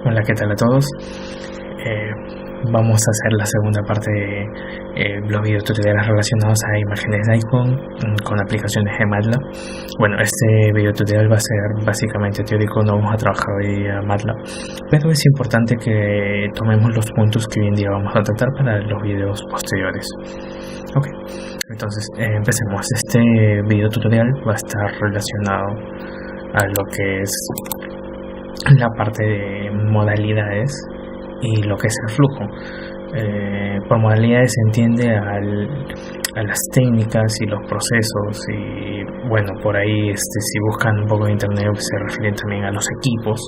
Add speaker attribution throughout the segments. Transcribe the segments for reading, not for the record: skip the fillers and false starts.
Speaker 1: Hola, ¿qué tal a todos? Vamos a hacer la segunda parte de los videotutoriales relacionados a imágenes de iPhone con aplicaciones de MATLAB. Bueno, este videotutorial va a ser básicamente teórico, no vamos a trabajar hoy a MATLAB, pero es importante que tomemos los puntos que hoy en día vamos a tratar para los videos posteriores. Ok, entonces empecemos. Este videotutorial va a estar relacionado a lo que es la parte de modalidades y lo que es el flujo. Por modalidades se entiende a las técnicas y los procesos, y bueno, por ahí si buscan un poco de internet se refiere también a los equipos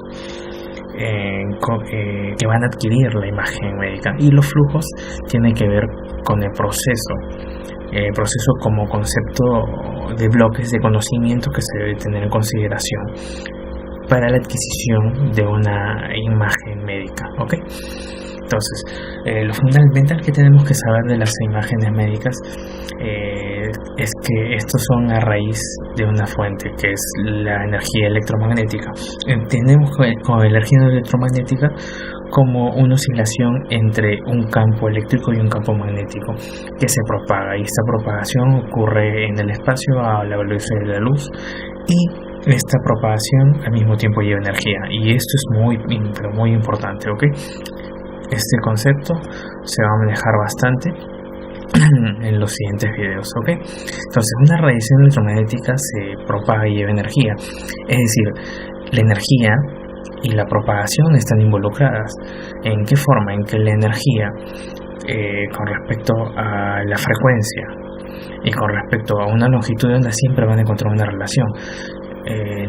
Speaker 1: que van a adquirir la imagen médica, y los flujos tienen que ver con el proceso como concepto de bloques de conocimiento que se debe tener en consideración para la adquisición de una imagen médica. ¿Ok? Entonces, lo fundamental que tenemos que saber de las imágenes médicas es que estos son a raíz de una fuente, que es la energía electromagnética. Entendemos con energía electromagnética como una oscilación entre un campo eléctrico y un campo magnético que se propaga, y esta propagación ocurre en el espacio a la velocidad de la luz, y esta propagación al mismo tiempo lleva energía, y esto es muy importante. ¿Ok? Este concepto se va a manejar bastante en los siguientes videos. ¿Ok? Entonces, una radiación electromagnética se propaga y lleva energía, es decir, la energía y la propagación están involucradas. ¿En qué forma? En que la energía con respecto a la frecuencia y con respecto a una longitud de onda siempre van a encontrar una relación.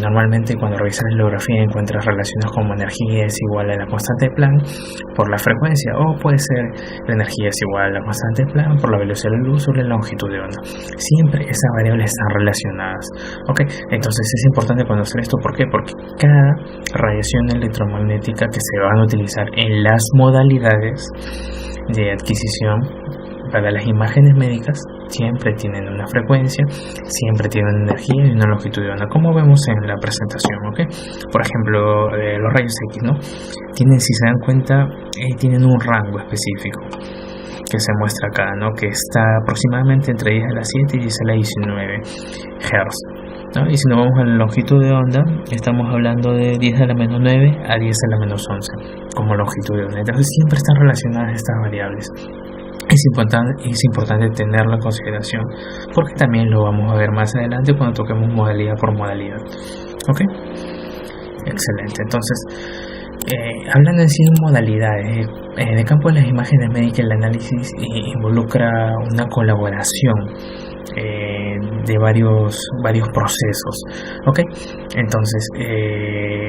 Speaker 1: Normalmente cuando revisas la bibliografía encuentras relaciones como energía es igual a la constante de Planck por la frecuencia, o puede ser la energía es igual a la constante de Planck por la velocidad de la luz o la longitud de onda. Siempre esas variables están relacionadas. ¿Ok? Entonces es importante conocer esto. ¿Por qué? Porque cada radiación electromagnética que se van a utilizar en las modalidades de adquisición para las imágenes médicas siempre tienen una frecuencia, siempre tienen energía y una longitud de onda, como vemos en la presentación. ¿Ok? Por ejemplo, los rayos X, ¿no? Tienen, si se dan cuenta, tienen un rango específico que se muestra acá, ¿no? Que está aproximadamente entre 10 a la 7 y 10 a la 19 Hz, ¿no? Y si nos vamos a la longitud de onda, estamos hablando de 10 a la menos 9 a 10 a la menos 11 como longitud de onda. Entonces siempre están relacionadas estas variables. Es importante tenerlo en consideración, porque también lo vamos a ver más adelante cuando toquemos modalidad por modalidad. ¿Ok? Excelente. Entonces, hablando en sí de modalidades, en el campo de las imágenes médicas, el análisis involucra una colaboración de varios procesos. ¿Ok? Entonces,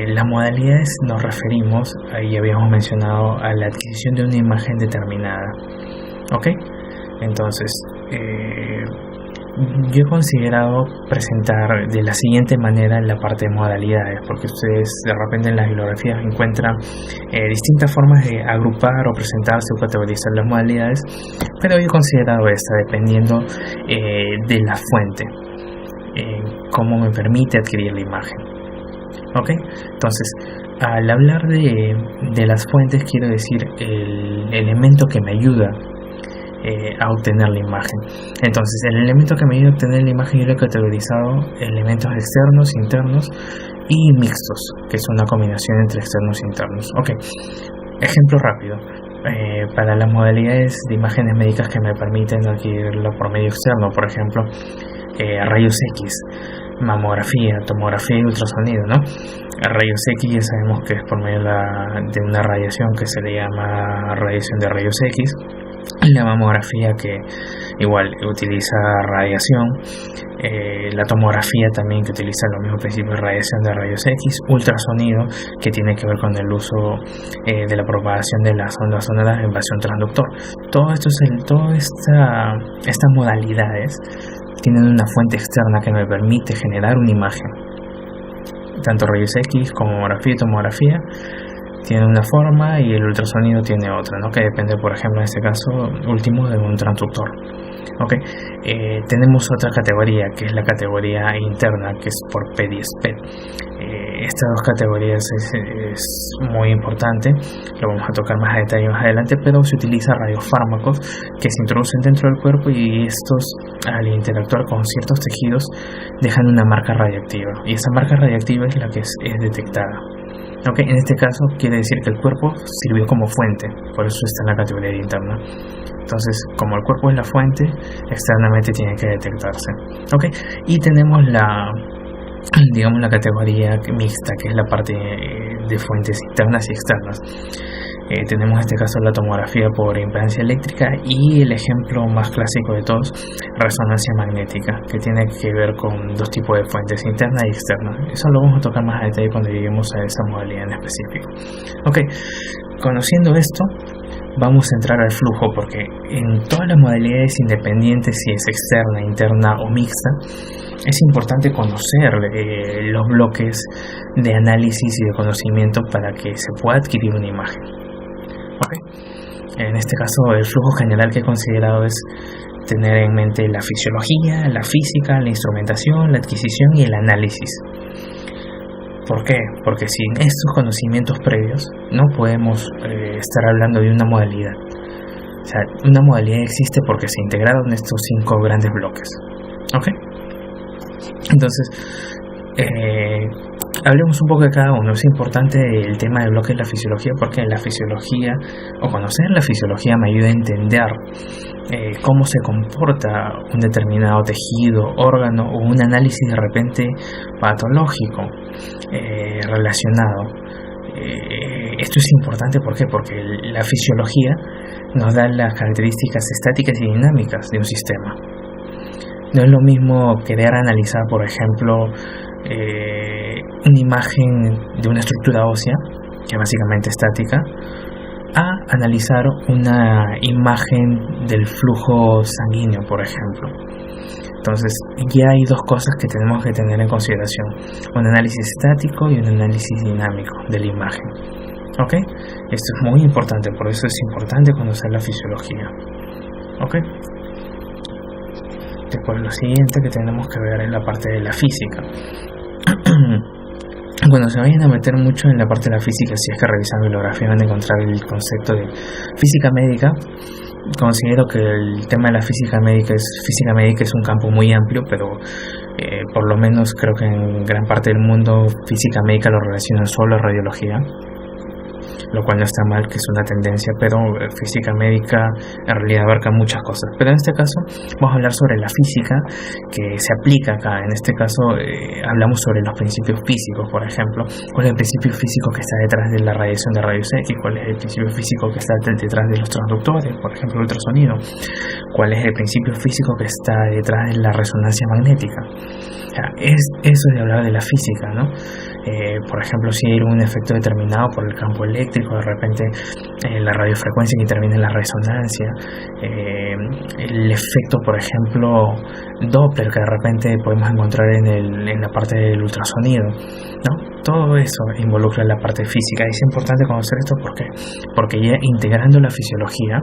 Speaker 1: las modalidades nos referimos, ahí habíamos mencionado, a la adquisición de una imagen determinada. ¿Ok? Entonces, yo he considerado presentar de la siguiente manera la parte de modalidades, porque ustedes de repente en las bibliografías encuentran distintas formas de agrupar o presentarse o categorizar las modalidades, pero yo he considerado esta dependiendo de la fuente, cómo me permite adquirir la imagen. ¿Ok? Entonces, al hablar de las fuentes, quiero decir el elemento que me ayuda a obtener la imagen. Entonces, el elemento que me ayuda a obtener la imagen yo lo he categorizado elementos externos, internos y mixtos, que es una combinación entre externos e internos. Ok, ejemplo rápido. Para las modalidades de imágenes médicas que me permiten adquirirlo por medio externo, por ejemplo, rayos X, mamografía, tomografía y ultrasonido, ¿no? Rayos X ya sabemos que es por medio de una radiación que se le llama radiación de rayos X. La mamografía, que igual utiliza radiación, la tomografía también, que utiliza los mismos principios de radiación de rayos X, ultrasonido, que tiene que ver con el uso de la propagación de las ondas sonoras en vasión transductor. Todas estas modalidades tienen una fuente externa que me permite generar una imagen. Tanto rayos X como mamografía y tomografía tiene una forma y el ultrasonido tiene otra, ¿no? Que depende, por ejemplo, en este caso último, de un transductor. ¿Okay? Tenemos otra categoría, que es la categoría interna, que es por PET y SPET. Estas dos categorías es muy importante, lo vamos a tocar más a detalle más adelante, pero se utiliza radiofármacos que se introducen dentro del cuerpo y estos, al interactuar con ciertos tejidos, dejan una marca radiactiva, y esa marca radiactiva es la que es detectada. En este caso quiere decir que el cuerpo sirvió como fuente, por eso está en la categoría interna. Entonces, como el cuerpo es la fuente, externamente tiene que detectarse. Y tenemos la categoría mixta, que es la parte de fuentes internas y externas. Tenemos en este caso la tomografía por impedancia eléctrica y el ejemplo más clásico de todos, resonancia magnética, que tiene que ver con dos tipos de fuentes, interna y externa. Eso lo vamos a tocar más a detalle cuando lleguemos a esa modalidad en específico. Conociendo esto, vamos a entrar al flujo, porque en todas las modalidades, independientes si es externa, interna o mixta, es importante conocer los bloques de análisis y de conocimiento para que se pueda adquirir una imagen. En este caso, el flujo general que he considerado es tener en mente la fisiología, la física, la instrumentación, la adquisición y el análisis. ¿Por qué? Porque sin estos conocimientos previos no podemos estar hablando de una modalidad. O sea, una modalidad existe porque se integraron estos 5 grandes bloques. Entonces, hablemos un poco de cada uno. Es importante el tema del bloque de la fisiología, porque la fisiología, o conocer la fisiología, me ayuda a entender cómo se comporta un determinado tejido, órgano o un análisis de repente patológico relacionado. Esto es importante, ¿por qué? Porque la fisiología nos da las características estáticas y dinámicas de un sistema. No es lo mismo querer analizar, por ejemplo, una imagen de una estructura ósea, que es básicamente estática, a analizar una imagen del flujo sanguíneo, por ejemplo. Entonces, ya hay dos cosas que tenemos que tener en consideración: un análisis estático y un análisis dinámico de la imagen. Esto es muy importante, por eso es importante conocer la fisiología. Después, lo siguiente que tenemos que ver es la parte de la física. Cuando se vayan a meter mucho en la parte de la física, si es que revisan bibliografía, van a encontrar el concepto de física médica. Considero que el tema de la física médica es un campo muy amplio, pero por lo menos creo que en gran parte del mundo física médica lo relacionan solo a radiología, lo cual no está mal, que es una tendencia, pero física médica en realidad abarca muchas cosas. Pero en este caso vamos a hablar sobre la física que se aplica acá. En este caso hablamos sobre los principios físicos, por ejemplo. ¿Cuál es el principio físico que está detrás de la radiación de rayos X? ¿Cuál es el principio físico que está detrás de los transductores, por ejemplo, el ultrasonido? ¿Cuál es el principio físico que está detrás de la resonancia magnética? Eso es de hablar de la física, ¿no? Por ejemplo, si hay un efecto determinado por el campo eléctrico, de repente la radiofrecuencia que interviene en la resonancia, el efecto, por ejemplo, Doppler, que de repente podemos encontrar en la parte del ultrasonido, ¿no? Todo eso involucra la parte física. Es importante conocer esto porque ya integrando la fisiología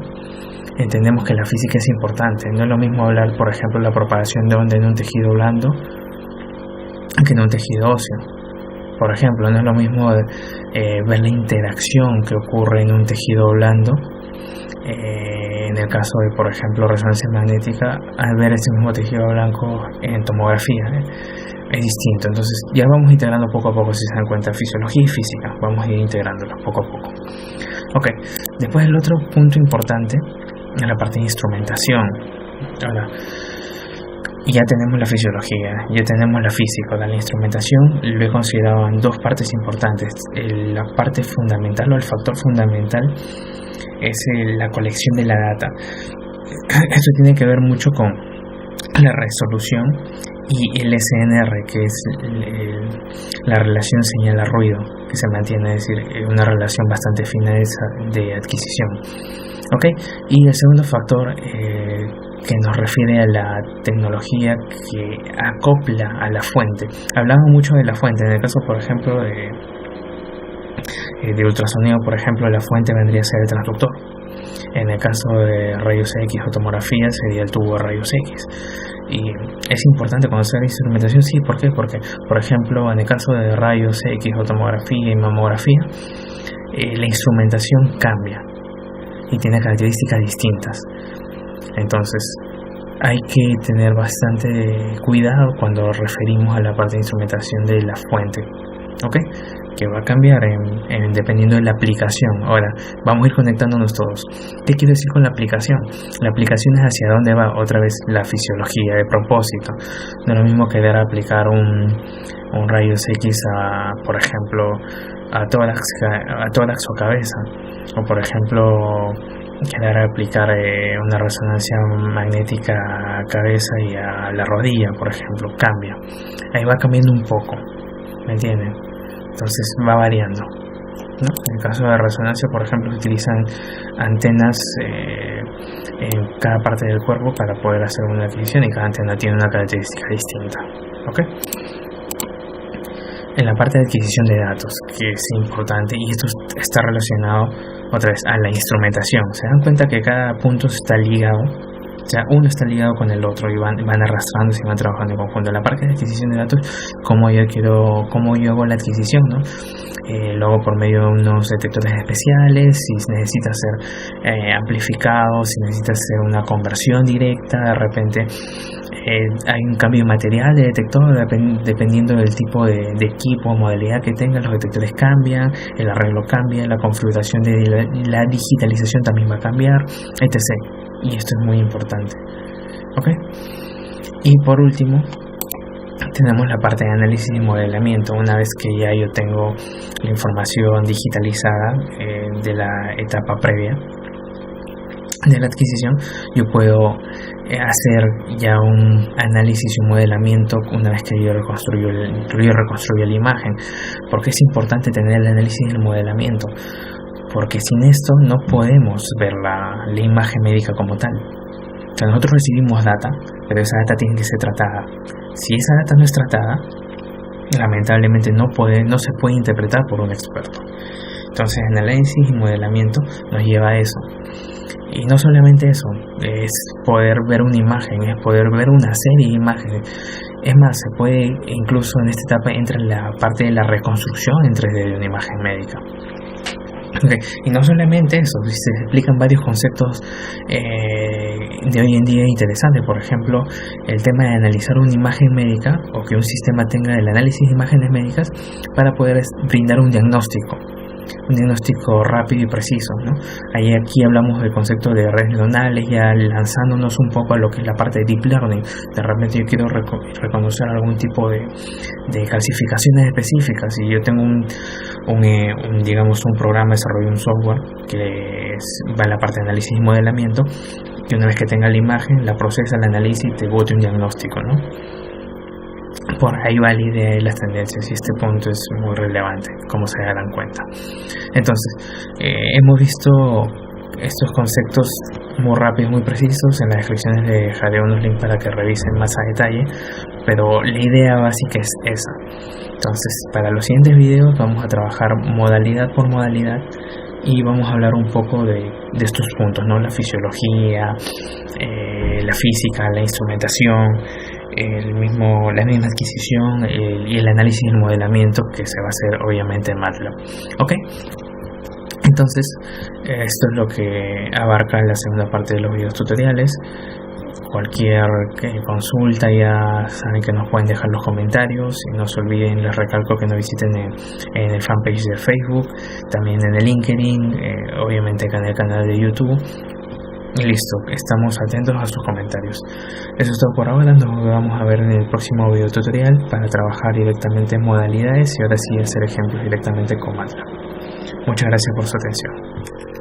Speaker 1: entendemos que la física es importante. No es lo mismo hablar, por ejemplo, de la propagación de onda en un tejido blando que en un tejido óseo. Por ejemplo, no es lo mismo ver la interacción que ocurre en un tejido blando, en el caso de, por ejemplo, resonancia magnética, al ver este mismo tejido blanco en tomografía. Es distinto. Entonces ya vamos integrando poco a poco, si se dan cuenta, fisiología y física. Vamos a ir integrándolos poco a poco. Después el otro punto importante es la parte de instrumentación. Ahora, ya tenemos la fisiología, ya tenemos la física. La instrumentación lo he considerado en dos partes importantes. La parte fundamental o el factor fundamental es la colección de la data. Esto tiene que ver mucho con la resolución y el SNR, que es la relación señal-ruido que se mantiene, es decir, una relación bastante fina de adquisición. Y el segundo factor que nos refiere a la tecnología que acopla a la fuente. Hablamos mucho de la fuente. En el caso, por ejemplo, de ultrasonido, por ejemplo, la fuente vendría a ser el transductor. En el caso de rayos X o tomografía sería el tubo de rayos X. Y es importante conocer la instrumentación, sí, ¿por qué? Porque, por ejemplo, en el caso de rayos X o tomografía y mamografía, la instrumentación cambia y tiene características distintas. Entonces, hay que tener bastante cuidado cuando referimos a la parte de instrumentación de la fuente, ¿ok? Que va a cambiar dependiendo de la aplicación. Ahora, vamos a ir conectándonos todos. ¿Qué quiero decir con la aplicación? La aplicación es hacia dónde va, otra vez, la fisiología de propósito. No es lo mismo querer aplicar un rayos X por ejemplo, a tórax o cabeza, o por ejemplo querer aplicar una resonancia magnética a cabeza y a la rodilla, por ejemplo. Cambia, ahí va cambiando un poco, ¿me entienden? Entonces va variando, ¿no? En el caso de resonancia, por ejemplo, se utilizan antenas en cada parte del cuerpo para poder hacer una adquisición, y cada antena tiene una característica distinta, ¿ok? En la parte de adquisición de datos, que es importante, y esto está relacionado otra vez a la instrumentación. Se dan cuenta que cada punto está ligado, o sea, uno está ligado con el otro y van arrastrándose y van trabajando en conjunto. En la parte de adquisición de datos, cómo yo hago la adquisición, ¿no? Lo hago por medio de unos detectores especiales, si necesita ser amplificado, si necesita hacer una conversión directa, de repente hay un cambio de material de detector, dependiendo del tipo de equipo o modalidad que tenga. Los detectores cambian, el arreglo cambia, la configuración de la digitalización también va a cambiar, etc. Y esto es muy importante, ¿ok? Y por último, tenemos la parte de análisis y modelamiento. Una vez que ya yo tengo la información digitalizada de la etapa previa de la adquisición, yo puedo hacer ya un análisis y un modelamiento una vez que yo reconstruyo la imagen. ¿Por qué es importante tener el análisis y el modelamiento? Porque sin esto no podemos ver la imagen médica como tal. O sea, nosotros recibimos data, pero esa data tiene que ser tratada. Si esa data no es tratada, lamentablemente no se puede interpretar por un experto. Entonces, el análisis y modelamiento nos lleva a eso. Y no solamente eso, es poder ver una imagen, es poder ver una serie de imágenes. Es más, se puede, incluso en esta etapa entra en la parte de la reconstrucción en 3D de una imagen médica. Okay. Y no solamente eso, se explican varios conceptos de hoy en día interesantes. Por ejemplo, el tema de analizar una imagen médica, o que un sistema tenga el análisis de imágenes médicas para poder brindar un diagnóstico rápido y preciso, ¿no? Aquí hablamos del concepto de redes neuronales, ya lanzándonos un poco a lo que es la parte de deep learning. De repente yo quiero reconocer algún tipo de clasificaciones específicas, y yo tengo un programa, desarrollo un software que va en la parte de análisis y modelamiento, que una vez que tenga la imagen, la procesa, la analiza y te bote un diagnóstico, ¿no? Por ahí va la idea de las tendencias, y este punto es muy relevante, como se darán cuenta. Entonces, hemos visto estos conceptos muy rápidos, muy precisos. En las descripciones les dejaré unos links para que revisen más a detalle, pero la idea básica es esa. Entonces, para los siguientes videos vamos a trabajar modalidad por modalidad y vamos a hablar un poco de estos puntos, ¿no? La fisiología, la física, la instrumentación, la misma adquisición y el análisis y el modelamiento, que se va a hacer obviamente en MATLAB. ¿Ok? Entonces, esto es lo que abarca la segunda parte de los videos tutoriales. Cualquier consulta, ya saben que nos pueden dejar los comentarios, y no se olviden, les recalco que nos visiten en el fanpage de Facebook, también en el LinkedIn, obviamente en el canal de YouTube. Y listo, estamos atentos a sus comentarios. Eso es todo por ahora. Nos vamos a ver en el próximo video tutorial para trabajar directamente en modalidades, y ahora sí hacer ejemplos directamente con MATLAB. Muchas gracias por su atención.